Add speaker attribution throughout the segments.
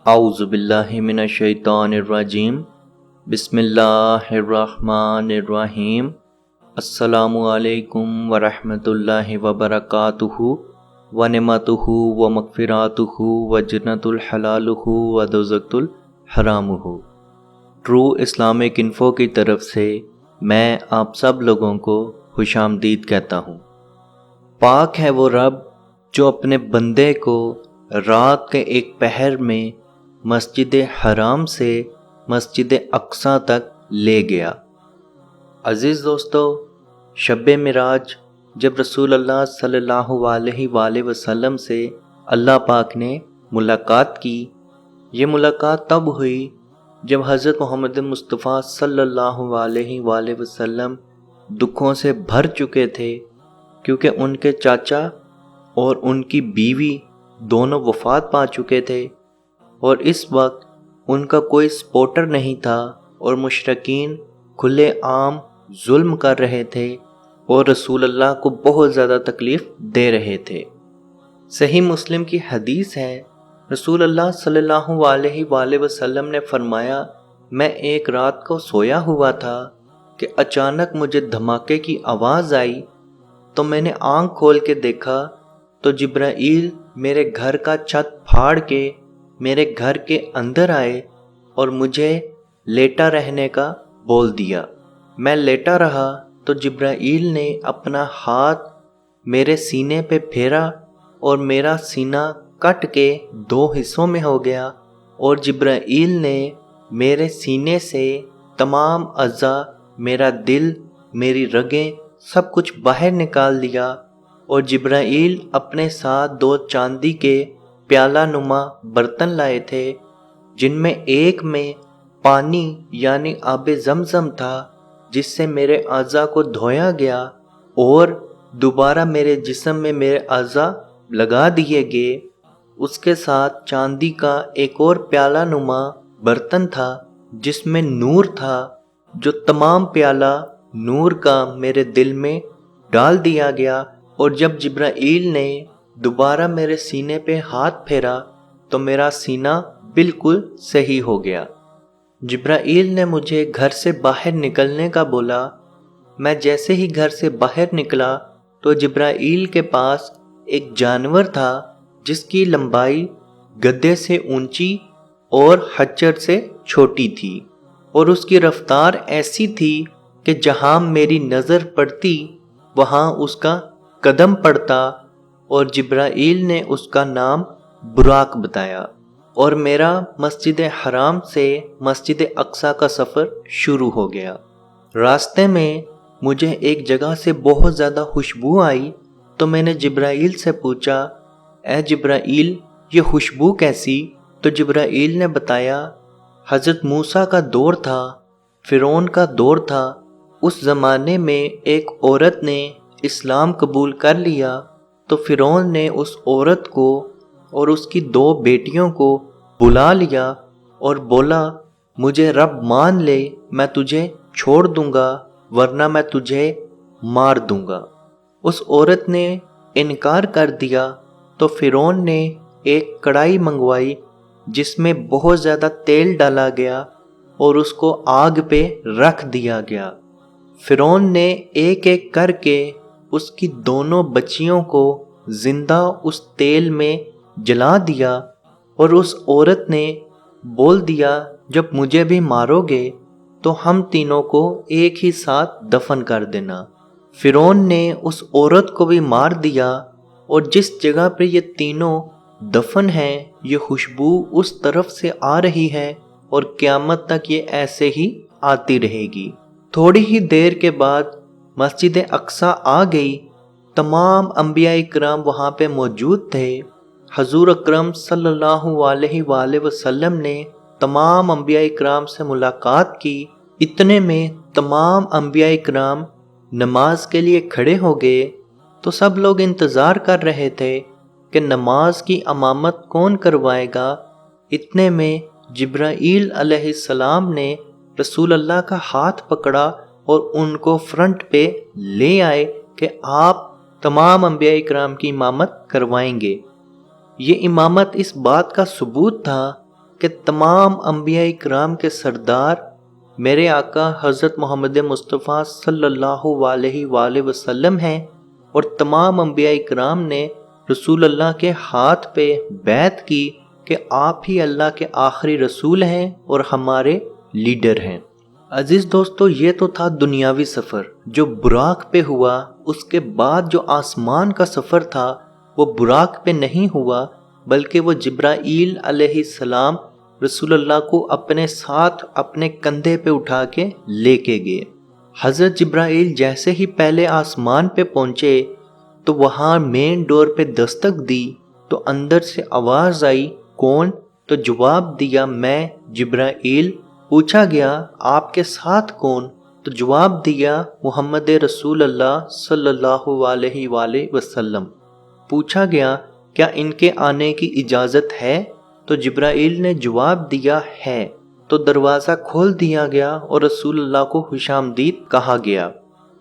Speaker 1: اعوذ باللہ من الشیطان الرجیم بسم اللہ الرحمن الرحیم السلام علیکم ورحمۃ اللہ وبرکاتہ ونعمتہ ومغفراتہ وجنت الحلالہ ودوزت الحرامہ۔ ٹرو اسلامک انفو کی طرف سے میں آپ سب لوگوں کو خوش آمدید کہتا ہوں۔ پاک ہے وہ رب جو اپنے بندے کو رات کے ایک پہر میں مسجد حرام سے مسجد اقصیٰ تک لے گیا۔ عزیز دوستو، شب معراج جب رسول اللہ صلی اللہ علیہ وآلہ وسلم سے اللہ پاک نے ملاقات کی، یہ ملاقات تب ہوئی جب حضرت محمد مصطفیٰ صلی اللہ علیہ وآلہ وسلم دکھوں سے بھر چکے تھے، کیونکہ ان کے چاچا اور ان کی بیوی دونوں وفات پا چکے تھے، اور اس وقت ان کا کوئی سپورٹر نہیں تھا، اور مشرکین کھلے عام ظلم کر رہے تھے اور رسول اللہ کو بہت زیادہ تکلیف دے رہے تھے۔ صحیح مسلم کی حدیث ہے، رسول اللہ صلی اللہ علیہ وآلہ وسلم نے فرمایا، میں ایک رات کو سویا ہوا تھا کہ اچانک مجھے دھماکے کی آواز آئی، تو میں نے آنکھ کھول کے دیکھا تو جبرائیل میرے گھر کا چھت پھاڑ کے میرے گھر کے اندر آئے اور مجھے لیٹا رہنے کا بول دیا۔ میں لیٹا رہا تو جبرائیل نے اپنا ہاتھ میرے سینے پہ پھیرا اور میرا سینہ کٹ کے 2 حصوں میں ہو گیا، اور جبرائیل نے میرے سینے سے تمام اعضاء، میرا دل، میری رگیں، سب کچھ باہر نکال دیا، اور جبرائیل اپنے ساتھ 2 چاندی کے پیالہ نما برتن لائے تھے، جن میں ایک میں پانی یعنی آب زمزم تھا، جس سے میرے اعضاء کو دھویا گیا اور دوبارہ میرے جسم میں میرے اعضاء لگا دیے گئے۔ اس کے ساتھ چاندی کا ایک اور پیالہ نما برتن تھا، جس میں نور تھا، جو تمام پیالہ نور کا میرے دل میں ڈال دیا گیا، اور جب جبرائیل نے دوبارہ میرے سینے پہ ہاتھ پھیرا تو میرا سینہ بالکل صحیح ہو گیا۔ جبرائیل نے مجھے گھر سے باہر نکلنے کا بولا۔ میں جیسے ہی گھر سے باہر نکلا تو جبرائیل کے پاس ایک جانور تھا جس کی لمبائی گدھے سے اونچی اور خچر سے چھوٹی تھی، اور اس کی رفتار ایسی تھی کہ جہاں میری نظر پڑتی وہاں اس کا قدم پڑتا، اور جبرائیل نے اس کا نام براق بتایا، اور میرا مسجد حرام سے مسجد اقصیٰ کا سفر شروع ہو گیا۔ راستے میں مجھے ایک جگہ سے بہت زیادہ خوشبو آئی، تو میں نے جبرائیل سے پوچھا، اے جبرائیل یہ خوشبو کیسی؟ تو جبرائیل نے بتایا، حضرت موسیٰ کا دور تھا، فرعون کا دور تھا، اس زمانے میں ایک عورت نے اسلام قبول کر لیا، تو فرعون نے اس عورت کو اور اس کی 2 بیٹیوں کو بلا لیا اور بولا، مجھے رب مان لے، میں تجھے چھوڑ دوں گا، ورنہ میں تجھے مار دوں گا۔ اس عورت نے انکار کر دیا، تو فرعون نے ایک کڑاہی منگوائی جس میں بہت زیادہ تیل ڈالا گیا اور اس کو آگ پہ رکھ دیا گیا۔ فرعون نے ایک ایک کر کے اس کی دونوں بچیوں کو زندہ اس تیل میں جلا دیا، اور اس عورت نے بول دیا، جب مجھے بھی مارو گے تو ہم تینوں کو ایک ہی ساتھ دفن کر دینا۔ فرعون نے اس عورت کو بھی مار دیا، اور جس جگہ پہ یہ تینوں دفن ہیں یہ خوشبو اس طرف سے آ رہی ہے، اور قیامت تک یہ ایسے ہی آتی رہے گی۔ تھوڑی ہی دیر کے بعد مسجد اقصیٰ آ گئی، تمام انبیاء اکرام وہاں پہ موجود تھے۔ حضور اکرم صلی اللہ علیہ وآلہ وسلم نے تمام انبیاء اکرام سے ملاقات کی۔ اتنے میں تمام انبیاء اکرام نماز کے لیے کھڑے ہو گئے، تو سب لوگ انتظار کر رہے تھے کہ نماز کی امامت کون کروائے گا۔ اتنے میں جبرائیل علیہ السلام نے رسول اللہ کا ہاتھ پکڑا اور ان کو فرنٹ پہ لے آئے کہ آپ تمام انبیاء اکرام کی امامت کروائیں گے۔ یہ امامت اس بات کا ثبوت تھا کہ تمام انبیاء کرام کے سردار میرے آقا حضرت محمد مصطفیٰ صلی اللہ علیہ وآلہ وسلم ہیں، اور تمام انبیاء کرام نے رسول اللہ کے ہاتھ پہ بیعت کی کہ آپ ہی اللہ کے آخری رسول ہیں اور ہمارے لیڈر ہیں۔ عزیز دوستو، یہ تو تھا دنیاوی سفر جو براق پہ ہوا۔ اس کے بعد جو آسمان کا سفر تھا وہ براق پہ نہیں ہوا، بلکہ وہ جبرائیل علیہ السلام رسول اللہ کو اپنے ساتھ اپنے کندھے پہ اٹھا کے لے کے گئے۔ حضرت جبرائیل جیسے ہی پہلے آسمان پہ پہنچے تو وہاں مین ڈور پہ دستک دی تو اندر سے آواز آئی، کون؟ تو جواب دیا، میں جبرائیل۔ پوچھا گیا، آپ کے ساتھ کون؟ تو جواب دیا، محمد رسول اللہ صلی اللہ علیہ وآلہ وسلم۔ پوچھا گیا، کیا ان کے آنے کی اجازت ہے؟ تو جبرائیل نے جواب دیا، ہے۔ تو دروازہ کھول دیا گیا اور رسول اللہ کو خوش آمدید کہا گیا۔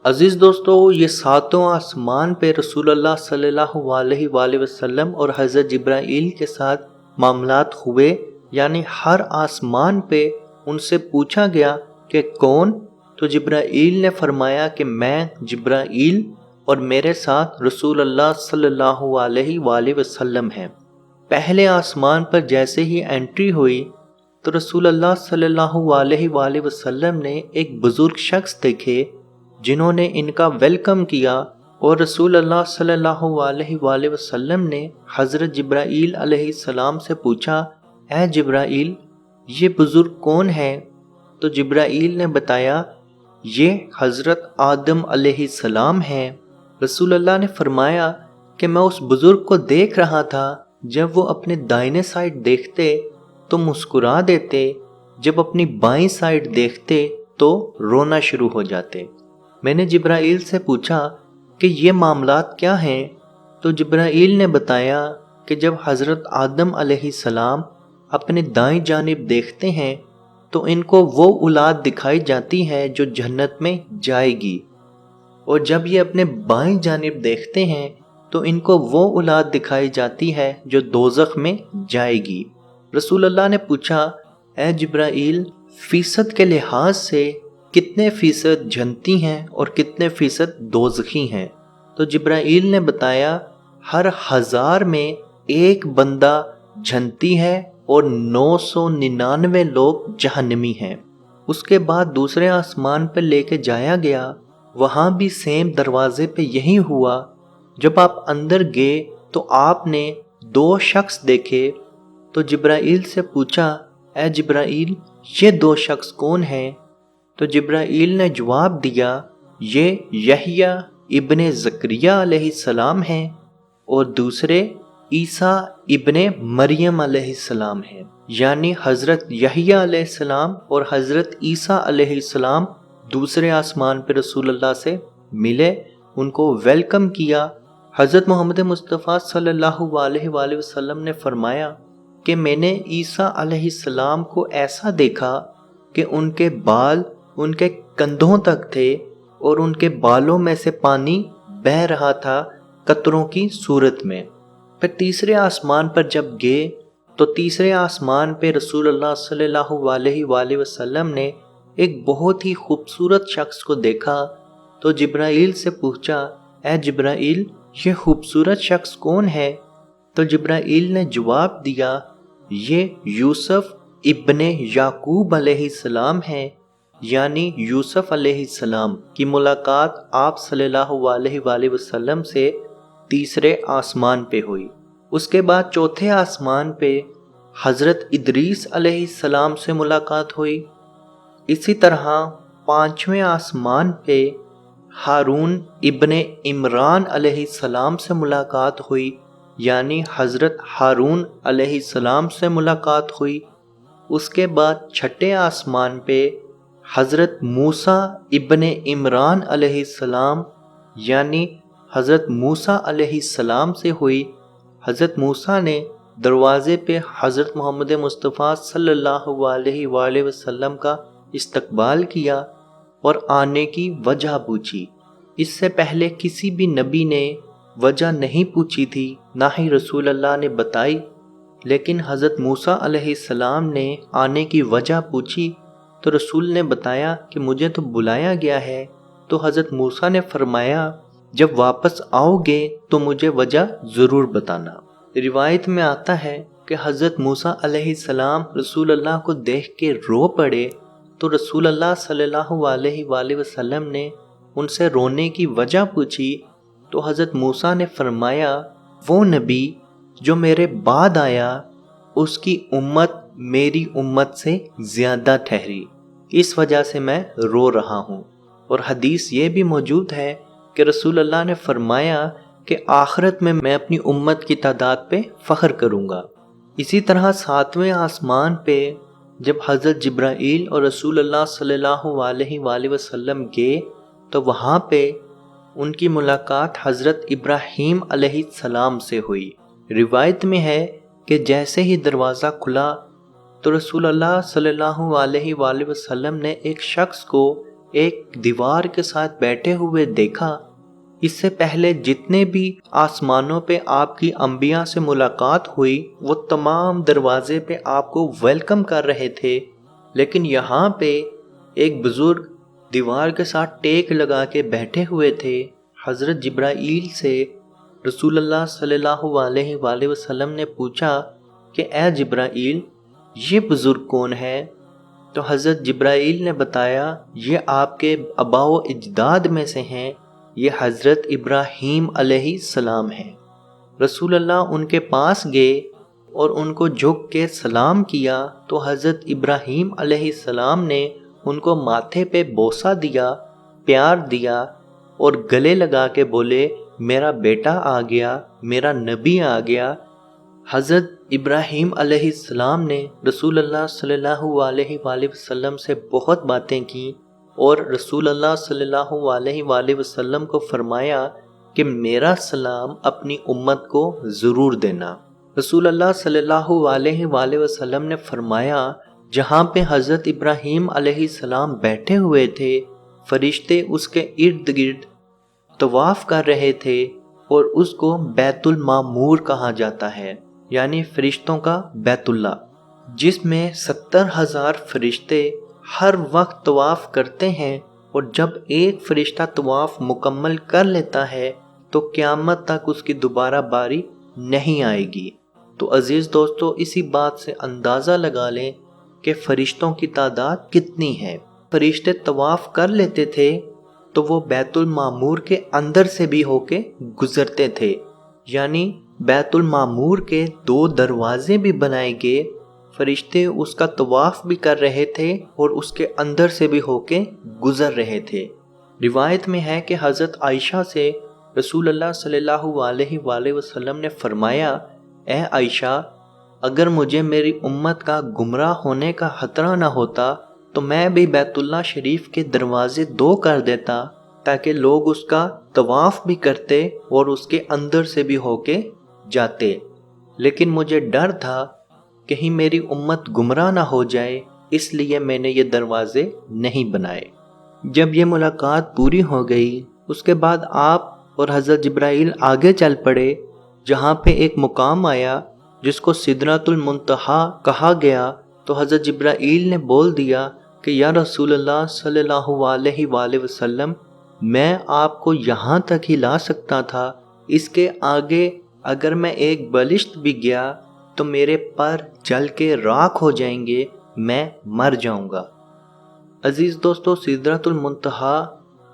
Speaker 1: عزیز دوستو، یہ ساتوں آسمان پہ رسول اللہ صلی اللہ علیہ وآلہ وسلم اور حضرت جبرائیل کے ساتھ معاملات ہوئے، یعنی ہر آسمان پہ ان سے پوچھا گیا کہ کون؟ تو جبرائیل نے فرمایا کہ میں جبرائیل اور میرے ساتھ رسول اللہ صلی اللہ علیہ وآلہ وسلم ہیں۔ پہلے آسمان پر جیسے ہی انٹری ہوئی تو رسول اللہ صلی اللہ علیہ وآلہ وسلم نے ایک بزرگ شخص دیکھے جنہوں نے ان کا ویلکم کیا، اور رسول اللہ صلی اللہ علیہ وآلہ وسلم نے حضرت جبرائیل علیہ السلام سے پوچھا، اے جبرائیل، یہ بزرگ کون ہے؟ تو جبرائیل نے بتایا، یہ حضرت آدم علیہ السلام ہیں۔ رسول اللہ نے فرمایا کہ میں اس بزرگ کو دیکھ رہا تھا، جب وہ اپنے دائنے سائڈ دیکھتے تو مسکرا دیتے، جب اپنی بائیں سائڈ دیکھتے تو رونا شروع ہو جاتے۔ میں نے جبرائیل سے پوچھا کہ یہ معاملات کیا ہیں؟ تو جبرائیل نے بتایا کہ جب حضرت آدم علیہ السلام اپنے دائیں جانب دیکھتے ہیں تو ان کو وہ اولاد دکھائی جاتی ہے جو جنت میں جائے گی، اور جب یہ اپنے بائیں جانب دیکھتے ہیں تو ان کو وہ اولاد دکھائی جاتی ہے جو دوزخ میں جائے گی۔ رسول اللہ نے پوچھا، اے جبرائیل، فیصد کے لحاظ سے کتنے فیصد جنتی ہیں اور کتنے فیصد دوزخی ہیں؟ تو جبرائیل نے بتایا، ہر 1000 میں ایک بندہ جنتی ہے اور 999 لوگ جہنمی ہیں۔ اس کے بعد دوسرے آسمان پہ لے کے جایا گیا، وہاں بھی سیم دروازے پہ یہی ہوا۔ جب آپ اندر گئے تو آپ نے 2 شخص دیکھے، تو جبرائیل سے پوچھا، اے جبرائیل، یہ 2 شخص کون ہیں؟ تو جبرائیل نے جواب دیا، یہ یحییٰ ابن زکریا علیہ السلام ہیں اور دوسرے عیسیٰ ابن مریم علیہ السلام ہیں۔ یعنی حضرت یحییٰ علیہ السلام اور حضرت عیسیٰ علیہ السلام دوسرے آسمان پہ رسول اللہ سے ملے، ان کو ویلکم کیا۔ حضرت محمد مصطفیٰ صلی اللہ علیہ وآلہ وسلم نے فرمایا کہ میں نے عیسیٰ علیہ السلام کو ایسا دیکھا کہ ان کے بال ان کے کندھوں تک تھے اور ان کے بالوں میں سے پانی بہہ رہا تھا قطروں کی صورت میں۔ پھر تیسرے آسمان پر جب گئے تو تیسرے آسمان پہ رسول اللہ صلی اللہ علیہ وآلہ وسلم نے ایک بہت ہی خوبصورت شخص کو دیکھا، تو جبرائیل سے پوچھا، اے جبرائیل، یہ خوبصورت شخص کون ہے؟ تو جبرائیل نے جواب دیا، یہ یوسف ابن یعقوب علیہ السلام ہیں۔ یعنی یوسف علیہ السلام کی ملاقات آپ صلی اللہ علیہ وآلہ وسلم سے تیسرے آسمان پہ ہوئی۔ اس کے بعد چوتھے آسمان پہ حضرت ادریس علیہ السلام سے ملاقات ہوئی۔ اسی طرح 5ویں آسمان پہ ہارون ابن عمران علیہ السلام سے ملاقات ہوئی، یعنی حضرت ہارون علیہ السلام سے ملاقات ہوئی۔ اس کے بعد چھٹے آسمان پہ حضرت موسیٰ ابن عمران علیہ السلام یعنی حضرت موسیٰ علیہ السلام سے ہوئی۔ حضرت موسیٰ نے دروازے پہ حضرت محمد مصطفیٰ صلی اللہ علیہ وآلہ وسلم کا استقبال کیا اور آنے کی وجہ پوچھی۔ اس سے پہلے کسی بھی نبی نے وجہ نہیں پوچھی تھی، نہ ہی رسول اللہ نے بتائی، لیکن حضرت موسیٰ علیہ السلام نے آنے کی وجہ پوچھی تو رسول نے بتایا کہ مجھے تو بلایا گیا ہے۔ تو حضرت موسیٰ نے فرمایا جب واپس آؤ گے تو مجھے وجہ ضرور بتانا۔ روایت میں آتا ہے کہ حضرت موسیٰ علیہ السلام رسول اللہ کو دیکھ کے رو پڑے تو رسول اللہ صلی اللہ علیہ وآلہ وسلم نے ان سے رونے کی وجہ پوچھی تو حضرت موسیٰ نے فرمایا وہ نبی جو میرے بعد آیا اس کی امت میری امت سے زیادہ ٹھہری، اس وجہ سے میں رو رہا ہوں۔ اور حدیث یہ بھی موجود ہے کہ رسول اللہ نے فرمایا کہ آخرت میں میں اپنی امت کی تعداد پہ فخر کروں گا۔ اسی طرح 7ویں آسمان پہ جب حضرت جبرائیل اور رسول اللہ صلی اللہ علیہ وآلہ وسلم گئے تو وہاں پہ ان کی ملاقات حضرت ابراہیم علیہ السلام سے ہوئی۔ روایت میں ہے کہ جیسے ہی دروازہ کھلا تو رسول اللہ صلی اللہ علیہ وآلہ وسلم نے ایک شخص کو ایک دیوار کے ساتھ بیٹھے ہوئے دیکھا۔ اس سے پہلے جتنے بھی آسمانوں پہ آپ کی انبیاء سے ملاقات ہوئی وہ تمام دروازے پہ آپ کو ویلکم کر رہے تھے، لیکن یہاں پہ ایک بزرگ دیوار کے ساتھ ٹیک لگا کے بیٹھے ہوئے تھے۔ حضرت جبرائیل سے رسول اللہ صلی اللہ علیہ وآلہ وسلم نے پوچھا کہ اے جبرائیل یہ بزرگ کون ہے؟ تو حضرت جبرائیل نے بتایا یہ آپ کے آباء و اجداد میں سے ہیں، یہ حضرت ابراہیم علیہ السلام ہیں۔ رسول اللہ ان کے پاس گئے اور ان کو جھک کے سلام کیا تو حضرت ابراہیم علیہ السلام نے ان کو ماتھے پہ بوسہ دیا، پیار دیا اور گلے لگا کے بولے میرا بیٹا آ گیا، میرا نبی آ گیا۔ حضرت ابراہیم علیہ السلام نے رسول اللہ صلی اللہ علیہ وآلہ وسلم سے بہت باتیں کیں اور رسول اللہ صلی اللہ علیہ وآلہ وسلم کو فرمایا کہ میرا سلام اپنی امت کو ضرور دینا۔ رسول اللہ صلی اللہ علیہ وآلہ وسلم نے فرمایا جہاں پہ حضرت ابراہیم علیہ السلام بیٹھے ہوئے تھے فرشتے اس کے ارد گرد طواف کر رہے تھے اور اس کو بیت المعمور کہا جاتا ہے، یعنی فرشتوں کا بیت اللہ، جس میں 70,000 فرشتے ہر وقت طواف کرتے ہیں، اور جب ایک فرشتہ طواف مکمل کر لیتا ہے تو قیامت تک اس کی دوبارہ باری نہیں آئے گی۔ تو عزیز دوستو اسی بات سے اندازہ لگا لیں کہ فرشتوں کی تعداد کتنی ہے۔ فرشتے طواف کر لیتے تھے تو وہ بیت المعمور کے اندر سے بھی ہو کے گزرتے تھے، یعنی بیت المعمور کے 2 دروازے بھی بنائے گئے، فرشتے اس کا طواف بھی کر رہے تھے اور اس کے اندر سے بھی ہو کے گزر رہے تھے۔ روایت میں ہے کہ حضرت عائشہ سے رسول اللہ صلی اللہ علیہ وآلہ وسلم نے فرمایا اے عائشہ اگر مجھے میری امت کا گمراہ ہونے کا خطرہ نہ ہوتا تو میں بھی بیت اللہ شریف کے دروازے 2 کر دیتا تاکہ لوگ اس کا طواف بھی کرتے اور اس کے اندر سے بھی ہو کے جاتے، لیکن مجھے ڈر تھا کہیں میری امت گمراہ نہ ہو جائے، اس لیے میں نے یہ دروازے نہیں بنائے۔ جب یہ ملاقات پوری ہو گئی اس کے بعد آپ اور حضرت جبرائیل آگے چل پڑے، جہاں پہ ایک مقام آیا جس کو سدرۃ المنتہا کہا گیا، تو حضرت جبرائیل نے بول دیا کہ یا رسول اللہ صلی اللہ علیہ وآلہ وسلم میں آپ کو یہاں تک ہی لا سکتا تھا، اس کے آگے اگر میں ایک بلشت بھی گیا تو میرے پر جل کے راکھ ہو جائیں گے، میں مر جاؤں گا۔ عزیز دوستو سدرۃ المنتہا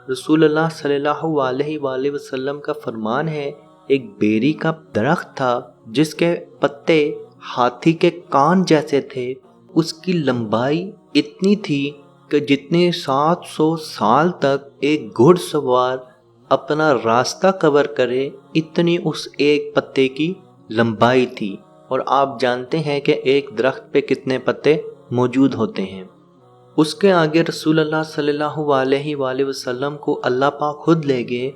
Speaker 1: رسول اللہ صلی اللہ علیہ وآلہ وسلم کا فرمان ہے، ایک بیری کا درخت تھا جس کے پتے ہاتھی کے کان جیسے تھے، اس کی لمبائی اتنی تھی کہ جتنے 700 سال تک ایک گھڑ سوار اپنا راستہ کور کرے اتنی اس ایک پتے کی لمبائی تھی، اور آپ جانتے ہیں کہ ایک درخت پہ کتنے پتے موجود ہوتے ہیں۔ اس کے آگے رسول اللہ صلی اللہ علیہ وآلہ وسلم کو اللہ پاک خود لے گئے،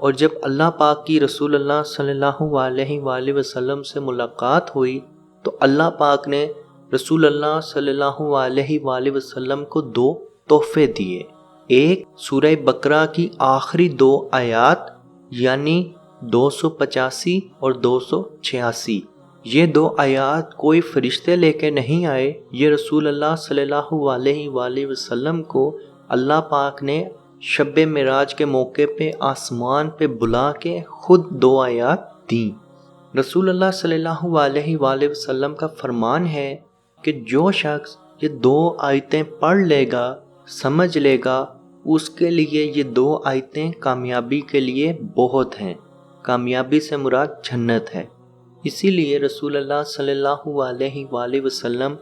Speaker 1: اور جب اللہ پاک کی رسول اللہ صلی اللہ علیہ وآلہ وسلم سے ملاقات ہوئی تو اللہ پاک نے رسول اللہ صلی اللہ علیہ وآلہ وسلم کو 2 تحفے دیے، ایک سورہ بقرہ کی آخری 2 آیات یعنی 285 اور 286، یہ 2 آیات کوئی فرشتے لے کے نہیں آئے، یہ رسول اللہ صلی اللہ علیہ وآلہ وسلم کو اللہ پاک نے شب معراج کے موقع پہ آسمان پہ بلا کے خود 2 آیات دیں۔ رسول اللہ صلی اللہ علیہ وآلہ وسلم کا فرمان ہے کہ جو شخص یہ 2 آیتیں پڑھ لے گا، سمجھ لے گا، اس کے لیے یہ 2 آیتیں کامیابی کے لیے بہت ہیں۔ کامیابی سے مراد جنت ہے۔ اسی لیے رسول اللہ صلی اللہ علیہ وآلہ وسلم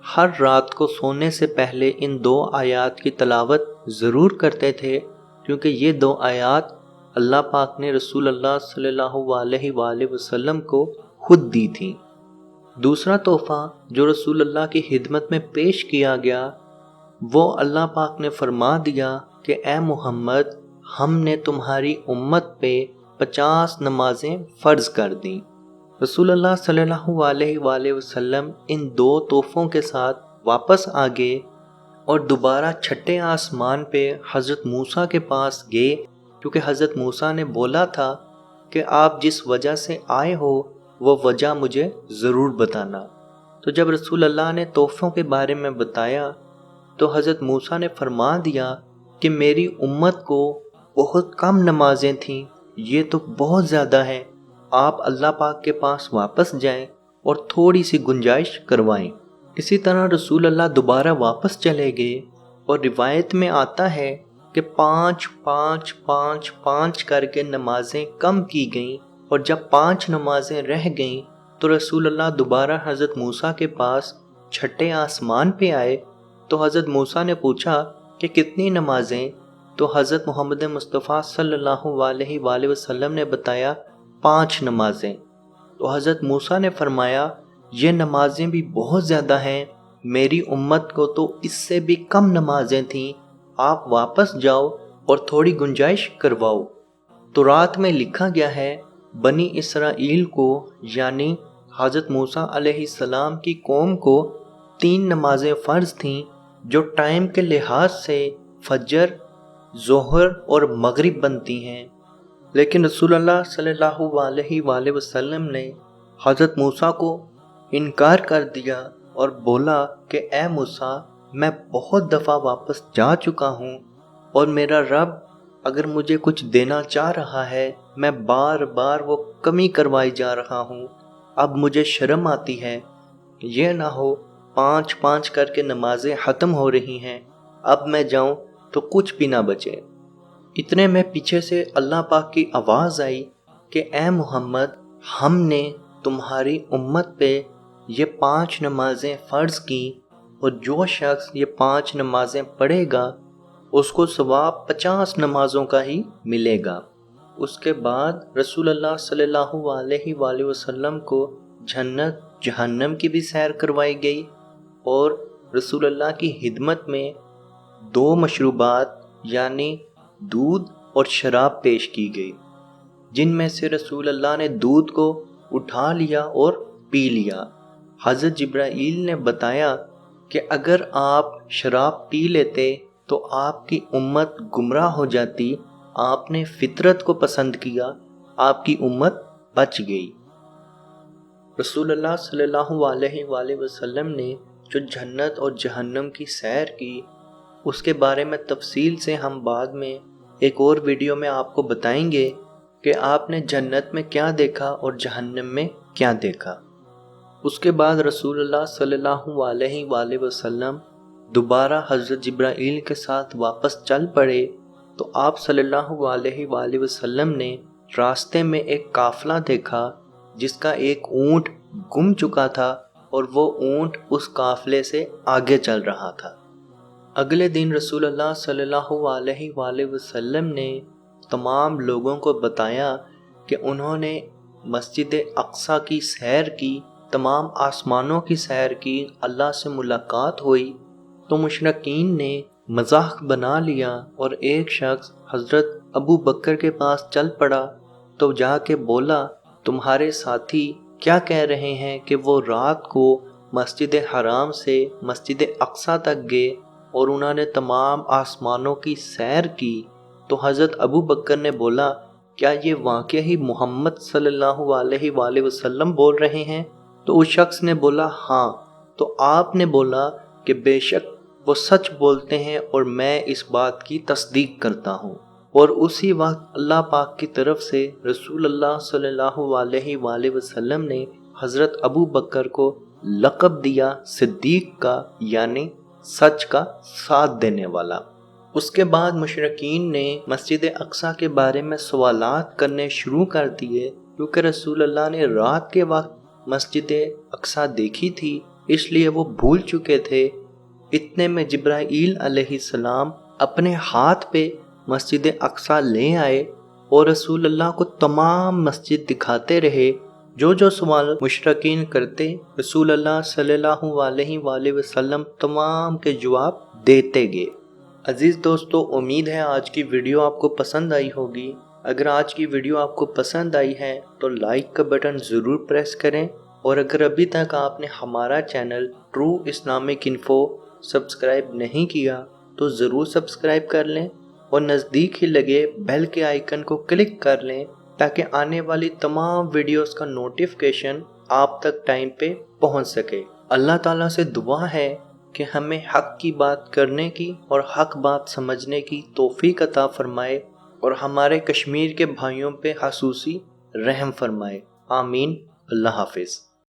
Speaker 1: ہر رات کو سونے سے پہلے ان 2 آیات کی تلاوت ضرور کرتے تھے، کیونکہ یہ 2 آیات اللہ پاک نے رسول اللہ صلی اللہ علیہ وآلہ وسلم کو خود دی تھی۔ دوسرا تحفہ جو رسول اللہ کی خدمت میں پیش کیا گیا، وہ اللہ پاک نے فرما دیا کہ اے محمد، ہم نے تمہاری امت پہ 50 نمازیں فرض کر دیں۔ رسول اللہ صلی اللہ علیہ وآلہ وسلم ان 2 تحفوں کے ساتھ واپس آ گئے اور دوبارہ چھٹے آسمان پہ حضرت موسیٰ کے پاس گئے، کیونکہ حضرت موسیٰ نے بولا تھا کہ آپ جس وجہ سے آئے ہو وہ وجہ مجھے ضرور بتانا۔ تو جب رسول اللہ نے تحفوں کے بارے میں بتایا تو حضرت موسیٰ نے فرما دیا کہ میری امت کو بہت کم نمازیں تھیں، یہ تو بہت زیادہ ہے، آپ اللہ پاک کے پاس واپس جائیں اور تھوڑی سی گنجائش کروائیں۔ اسی طرح رسول اللہ دوبارہ واپس چلے گئے اور روایت میں آتا ہے کہ 5 5 5 5 کر کے نمازیں کم کی گئیں، اور جب 5 نمازیں رہ گئیں تو رسول اللہ دوبارہ حضرت موسیٰ کے پاس چھٹے آسمان پہ آئے تو حضرت موسیٰ نے پوچھا کہ کتنی نمازیں؟ تو حضرت محمد مصطفیٰ صلی اللہ علیہ وآلہ وسلم نے بتایا 5 نمازیں۔ تو حضرت موسیٰ نے فرمایا یہ نمازیں بھی بہت زیادہ ہیں، میری امت کو تو اس سے بھی کم نمازیں تھیں، آپ واپس جاؤ اور تھوڑی گنجائش کرواؤ۔ تو رات میں لکھا گیا ہے بنی اسرائیل کو، یعنی حضرت موسیٰ علیہ السلام کی قوم کو 3 نمازیں فرض تھیں جو ٹائم کے لحاظ سے فجر، ظہر اور مغرب بنتی ہیں، لیکن رسول اللہ صلی اللہ علیہ وآلہ وسلم نے حضرت موسیٰ کو انکار کر دیا اور بولا کہ اے موسیٰ، میں بہت دفعہ واپس جا چکا ہوں اور میرا رب اگر مجھے کچھ دینا چاہ رہا ہے میں بار بار وہ کمی کروائی جا رہا ہوں، اب مجھے شرم آتی ہے، یہ نہ ہو 5 5 کر کے نمازیں ختم ہو رہی ہیں، اب میں جاؤں تو کچھ بھی نہ بچے۔ اتنے میں پیچھے سے اللہ پاک کی آواز آئی کہ اے محمد، ہم نے تمہاری امت پہ یہ 5 نمازیں فرض کی، اور جو شخص یہ 5 نمازیں پڑھے گا اس کو ثواب 50 نمازوں کا ہی ملے گا۔ اس کے بعد رسول اللہ صلی اللہ علیہ وآلہ وسلم کو جنت جہنم کی بھی سیر کروائی گئی، اور رسول اللہ کی خدمت میں 2 مشروبات یعنی دودھ اور شراب پیش کی گئی، جن میں سے رسول اللہ نے دودھ کو اٹھا لیا اور پی لیا۔ حضرت جبرائیل نے بتایا کہ اگر آپ شراب پی لیتے تو آپ کی امت گمراہ ہو جاتی، آپ نے فطرت کو پسند کیا، آپ کی امت بچ گئی۔ رسول اللہ صلی اللہ علیہ وآلہ وسلم نے جو جنت اور جہنم کی سیر کی، اس کے بارے میں تفصیل سے ہم بعد میں ایک اور ویڈیو میں آپ کو بتائیں گے کہ آپ نے جنت میں کیا دیکھا اور جہنم میں کیا دیکھا۔ اس کے بعد رسول اللہ صلی اللہ علیہ وآلہ وسلم دوبارہ حضرت جبرائیل کے ساتھ واپس چل پڑے تو آپ صلی اللہ علیہ وآلہ وسلم نے راستے میں ایک قافلہ دیکھا جس کا ایک اونٹ گم چکا تھا اور وہ اونٹ اس قافلے سے آگے چل رہا تھا۔ اگلے دن رسول اللہ صلی اللہ علیہ وآلہ وسلم نے تمام لوگوں کو بتایا کہ انہوں نے مسجد اقصیٰ کی سیر کی، تمام آسمانوں کی سیر کی، اللہ سے ملاقات ہوئی، تو مشرکین نے مذاق بنا لیا اور ایک شخص حضرت ابو بکر کے پاس چل پڑا تو جا کے بولا تمہارے ساتھی کیا کہہ رہے ہیں کہ وہ رات کو مسجد حرام سے مسجد اقصیٰ تک گئے اور انہوں نے تمام آسمانوں کی سیر کی۔ تو حضرت ابو بکر نے بولا کیا یہ واقعی محمد صلی اللہ علیہ وآلہ وسلم بول رہے ہیں؟ تو اس شخص نے بولا ہاں۔ تو آپ نے بولا کہ بے شک وہ سچ بولتے ہیں اور میں اس بات کی تصدیق کرتا ہوں۔ اور اسی وقت اللہ پاک کی طرف سے رسول اللہ صلی اللہ علیہ وآلہ وسلم نے حضرت ابو بکر کو لقب دیا صدیق کا، یعنی سچ کا ساتھ دینے والا۔ اس کے بعد مشرکین نے مسجد اقصیٰ کے بارے میں سوالات کرنے شروع کر دیے، کیونکہ رسول اللہ نے رات کے وقت مسجد اقصیٰ دیکھی تھی، اس لیے وہ بھول چکے تھے۔ اتنے میں جبرائیل علیہ السلام اپنے ہاتھ پہ مسجد اقصیٰ لے آئے اور رسول اللہ کو تمام مسجد دکھاتے رہے۔ جو سوال مشرکین کرتے، رسول اللہ صلی اللہ علیہ وآلہ وسلم تمام کے جواب دیتے گئے۔ عزیز دوستو، امید ہے آج کی ویڈیو آپ کو پسند آئی ہوگی۔ اگر آج کی ویڈیو آپ کو پسند آئی ہے تو لائک کا بٹن ضرور پریس کریں، اور اگر ابھی تک آپ نے ہمارا channel true Islamic info subscribe نہیں کیا تو ضرور سبسکرائب کر لیں، اور نزدیک ہی لگے بیل کے آئیکن کو کلک کر لیں تاکہ آنے والی تمام ویڈیوز کا نوٹیفیکیشن آپ تک ٹائم پہ پہنچ سکے۔ اللہ تعالیٰ سے دعا ہے کہ ہمیں حق کی بات کرنے کی اور حق بات سمجھنے کی توفیق عطا فرمائے، اور ہمارے کشمیر کے بھائیوں پہ خصوصی رحم فرمائے۔ آمین۔ اللہ حافظ۔